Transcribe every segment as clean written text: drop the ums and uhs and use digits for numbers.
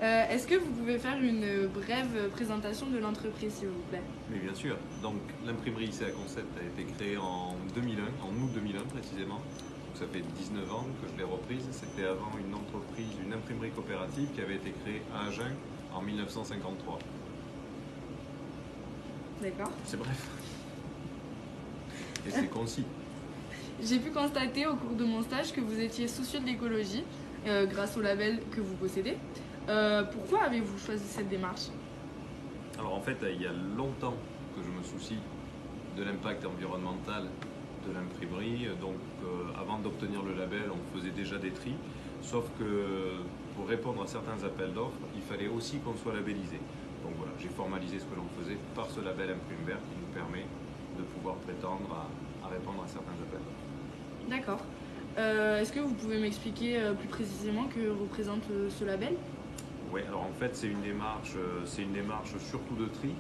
Est-ce que vous pouvez faire une brève présentation de l'entreprise, s'il vous plaît? Mais bien sûr, donc l'imprimerie ICA Concept a été créée en 2001, en août 2001 précisément. Donc ça fait 19 ans que je l'ai reprise. C'était avant une entreprise, une imprimerie coopérative qui avait été créée à Agen en 1953. D'accord. C'est bref. Et c'est concis. J'ai pu constater au cours de mon stage que vous étiez soucieux de l'écologie grâce au label que vous possédez. Pourquoi avez-vous choisi cette démarche? Alors en fait, il y a longtemps que je me soucie de l'impact environnemental de l'imprimerie. Donc avant d'obtenir le label, on faisait déjà des tris. Sauf que pour répondre à certains appels d'offres, il fallait aussi qu'on soit labellisé. Donc voilà, j'ai formalisé ce que l'on faisait par ce label Imprime Vert qui nous permet de pouvoir prétendre à répondre à certains appels d'offres. D'accord. Est-ce que vous pouvez m'expliquer plus précisément que représente ce label? Oui, alors en fait c'est une démarche surtout de tri,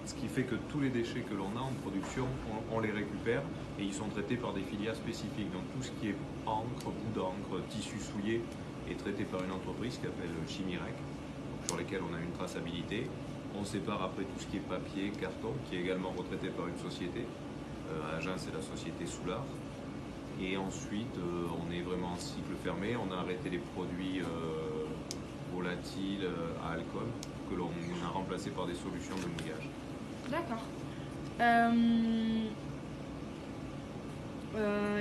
ce qui fait que tous les déchets que l'on a en production, on les récupère et ils sont traités par des filières spécifiques. Donc tout ce qui est encre, bout d'encre, tissu souillé est traité par une entreprise qui s'appelle Chimyrec, sur lesquelles on a une traçabilité. On sépare après tout ce qui est papier, carton, qui est également retraité par une société. À Agen, c'est la société Soulard. Et ensuite, on est vraiment en cycle fermé. On a arrêté les produits volatiles à alcool que l'on a remplacés par des solutions de mouillage. D'accord.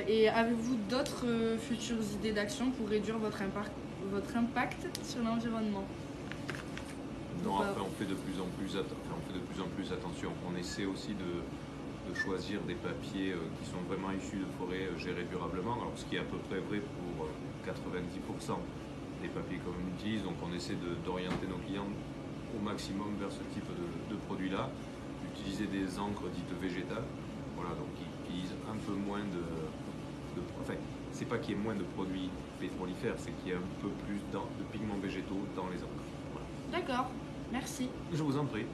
Et avez-vous d'autres futures idées d'action pour réduire votre impact sur l'environnement? Non, après on fait de plus en plus attention. On essaie aussi de choisir des papiers qui sont vraiment issus de forêts gérées durablement, alors ce qui est à peu près vrai pour 90% des papiers qu'on utilise. Donc on essaie d'orienter nos clients au maximum vers ce type de produits-là, d'utiliser des encres dites végétales, voilà, donc qui utilisent un peu moins enfin, c'est pas qu'il y ait moins de produits pétrolifères, c'est qu'il y ait un peu plus de pigments végétaux dans les encres. Voilà. D'accord, merci. Je vous en prie.